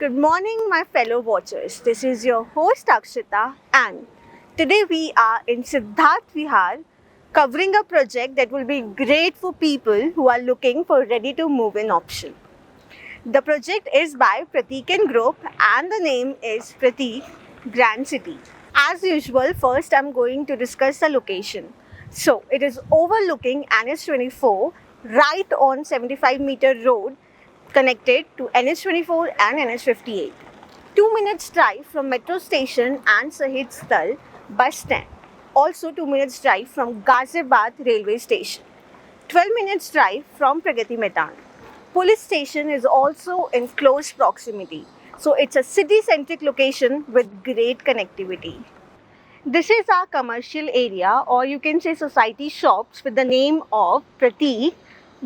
Good morning, my fellow watchers. This is your host Akshita, and today we are in Siddharth Vihar covering a project that will be great for people who are looking for ready to move in option. The project is by Prateek and Group, and the name is Prateek Grand City. As usual, first I'm going to discuss the location. So it is overlooking NH24 right on 75-meter road connected to NH24 and NH58. 2 minutes drive from metro station and Sahid Sthal bus stand. Also 2 minutes drive from Ghaziabad railway station. 12 minutes drive from Pragati Maidan. Police station is also in close proximity. So it's a city-centric location with great connectivity. This is our commercial area, or you can say society shops, with the name of Prateek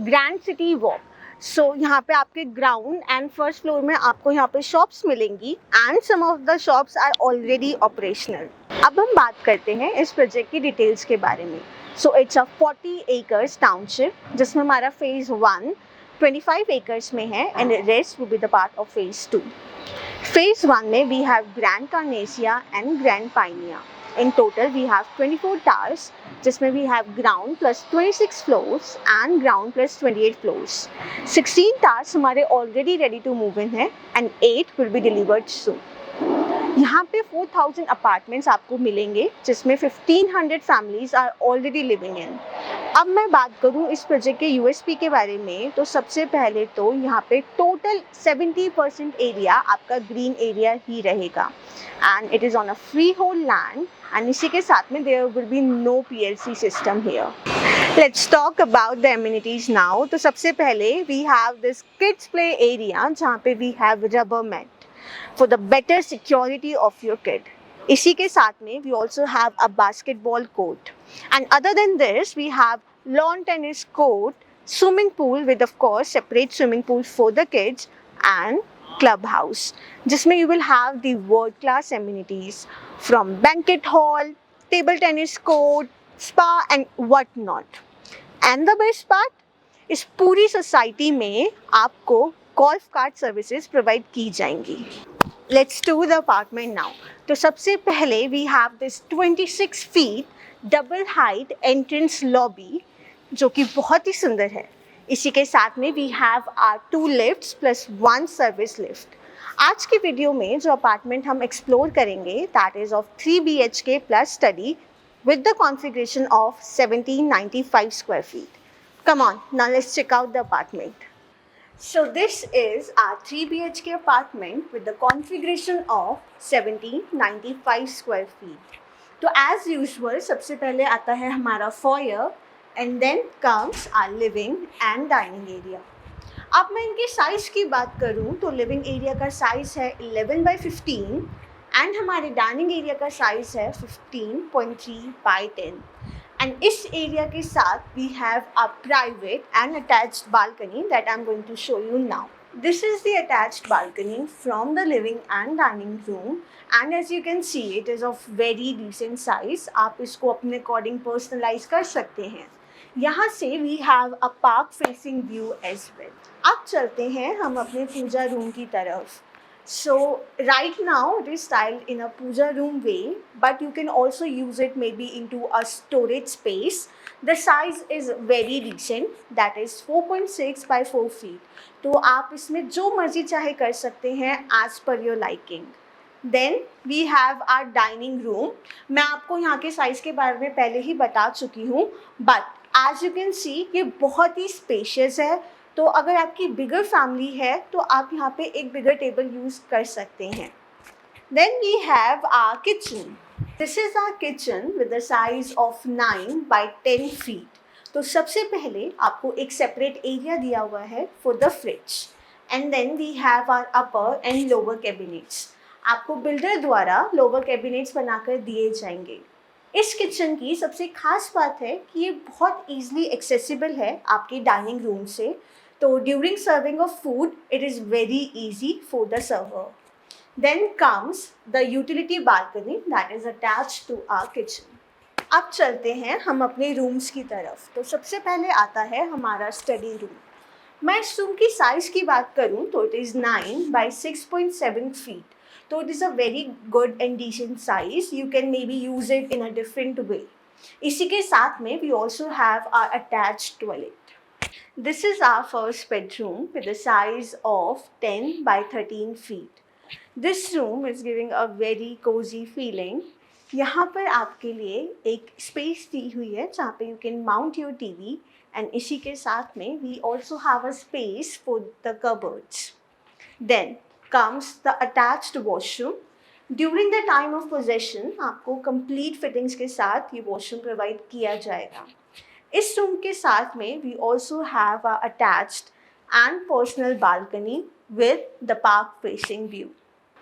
Grand City Walk. So यहाँ पे आपके ground and first floor में आपको यहाँ पे shops मिलेंगी and some of the shops are already operational. अब हम बात करते हैं इस प्रोजेक्ट की डिटेल्स के बारे में. So it's a 40 acres township जिसमें हमारा फेज 1 25 एकर्स में है and rest will be the part of phase 2. Phase 1 में we have grand Carnesia and grand Pinea. In total, we have 24 towers, जिसमें we have ground plus 26 floors and ground plus 28 floors. 16 towers हमारे already ready to move in हैं and 8 will be delivered soon. यहाँ पे 4,000 apartments आपको मिलेंगे जिसमें 1,500 families are already living in. अब मैं बात करूँ इस प्रोजेक्ट के USP के बारे में, तो सबसे पहले तो यहाँ पे टोटल 70% एरिया आपका ग्रीन एरिया ही रहेगा and it is on a freehold land and इसी के साथ में there will be no PLC system here. Let's talk about the amenities now. तो सबसे पहले we have this kids play area जहाँ पे we have rubber mat for the better security of your kid. इसी के साथ में we also have a basketball court and other than this we have lawn tennis court, swimming pool with of course separate swimming pool for the kids and clubhouse जिसमें you will have the world class amenities from banquet hall, table tennis court, spa and what not. And the best part, इस पूरी society में आपको golf cart services provide की जाएंगी. Let's tour the apartment now. तो सबसे पहले we have this 26 feet double height entrance lobby जो कि बहुत ही सुंदर है. इसी के साथ में we have our 2 lifts plus 1 service lift. आज की वीडियो में जो अपार्टमेंट हम एक्सप्लोर करेंगे that is of 3 BHK plus study with the configuration of 1795 square feet. Come on, now let's check out the apartment. So this is our 3 BHK apartment with the configuration of 1795 square feet. तो as usual सबसे पहले आता है हमारा foyer and then comes our living and dining area. अब मैं इनके size की बात करूँ तो लिविंग एरिया का साइज़ है 11 by 15 एंड हमारे डाइनिंग एरिया का साइज़ है 15.3 by 10. एंड इस एरिया के साथ we have a private and attached balcony that I am going to show you now. This is the attached balcony from the living and dining room and as you can see it is of very decent size. आप इसको अपने according personalize कर सकते हैं. यहाँ से we have a park facing view as well. अब चलते हैं हम अपने पूजा रूम की तरफ. So right now it is styled in a puja room way, but you can also use it maybe into a storage space. The size is very decent, that is 4.6 by 4 feet. तो आप इसमें जो मर्जी चाहे कर सकते हैं as per your liking. Then we have our dining room. मैं आपको यहाँ के साइज़ के बारे में पहले ही बता चुकी हूँ, but as you can see ये बहुत ही spacious है. तो अगर आपकी बिगर फैमिली है तो आप यहाँ पे एक बिगर टेबल यूज़ कर सकते हैं. Then we have our kitchen. This is our kitchen with the size of 9 by 10 feet. तो सबसे पहले आपको एक सेपरेट एरिया दिया हुआ है for the fridge and then we have our upper and lower cabinets. आपको बिल्डर द्वारा लोअर कैबिनेट्स बनाकर दिए जाएंगे. इस किचन की सबसे खास बात है कि ये बहुत ईजिली एक्सेसिबल है आपके डाइनिंग रूम से. तो during serving of food it is very easy for the server. Then comes the utility balcony that is attached to our kitchen. अब चलते हैं हम अपने रूम्स की तरफ. तो सबसे पहले आता है हमारा स्टडी रूम. मैं इस रूम की साइज़ की बात करूँ तो it is 9 by 6.7 feet. So it is a very good and decent size. You can maybe use it in a different way. इसी के साथ में we also have our attached toilet. This is our first bedroom with a size of 10 by 13 feet. This room is giving a very cozy feeling. यहाँ पर आपके लिए एक space दी हुई है जहाँ पे you can mount your TV and इसी के साथ में we also have a space for the cupboards. Then comes the attached washroom. During the time of possession आपको complete fittings के साथ ये washroom provide किया जाएगा. इस रूम के साथ में we also have a attached and personal balcony with the park facing view.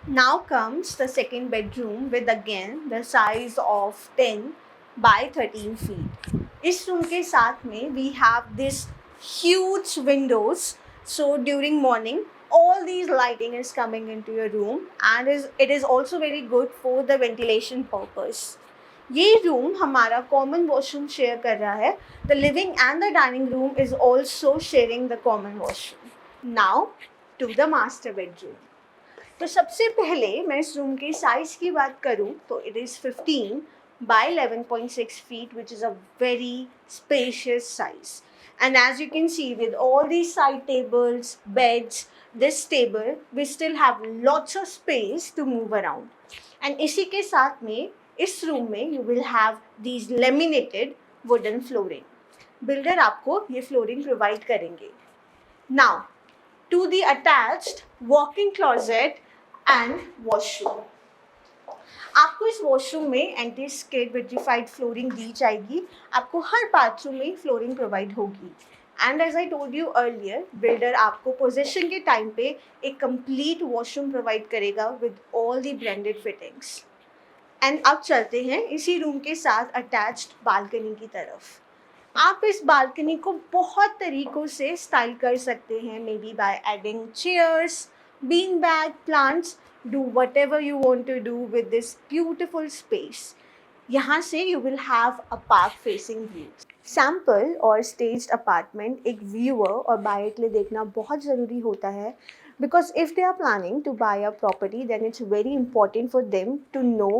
Now comes the second bedroom with again the size of 10 by 13 feet. इस रूम के साथ में we have this huge windows, so during morning all these lighting is coming into your room and it is also very good for the ventilation purpose. ये room हमारा common washroom share कर रहा है. The living and the dining room is also sharing the common washroom. Now to the master bedroom. तो सबसे पहले मैं इस रूम की साइज़ की बात करूँ तो it is 15 by 11.6 feet, which is a very spacious size. And as you can see, with all these side tables, beds, this table, we still have lots of space to move around. And इसी के साथ में इस room में you will have these laminated wooden flooring. Builder आपको ये flooring provide करेंगे. Now to the attached walk-in closet and washroom. आपको इस वॉशरूम में एंटी स्किड विट्रीफाइड फ्लोरिंग दी जाएगी. आपको हर बाथरूम में फ्लोरिंग प्रोवाइड होगी. And as I told you earlier, builder आपको पोजेशन के टाइम पे एक कंप्लीट वॉशरूम प्रोवाइड करेगा with all the branded fittings. And अब चलते हैं इसी रूम के साथ अटैच्ड बालकनी की तरफ. आप इस बालकनी को बहुत तरीक़ों से स्टाइल कर सकते हैं. May be by adding chairs, bean bag, plants. Do whatever you want to do with this beautiful space. यहाँ से you will have a park facing view. Sample और staged apartment एक viewer और buyer के लिए देखना बहुत ज़रूरी होता है, because if they are planning to buy a property, then it's very important for them to know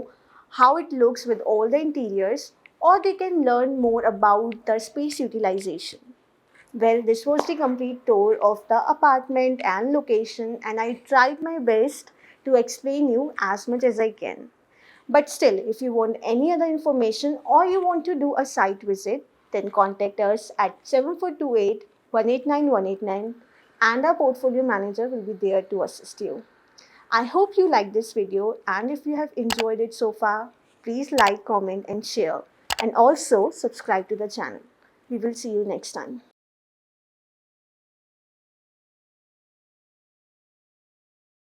how it looks with all the interiors, or they can learn more about the space utilization. Well, this was the complete tour of the apartment and location, and I tried my best to explain you as much as I can. But still, if you want any other information or you want to do a site visit, then contact us at 7428-189-189 and our portfolio manager will be there to assist you. I hope you liked this video, and if you have enjoyed it so far, please like, comment and share, and also subscribe to the channel. We will see you next time.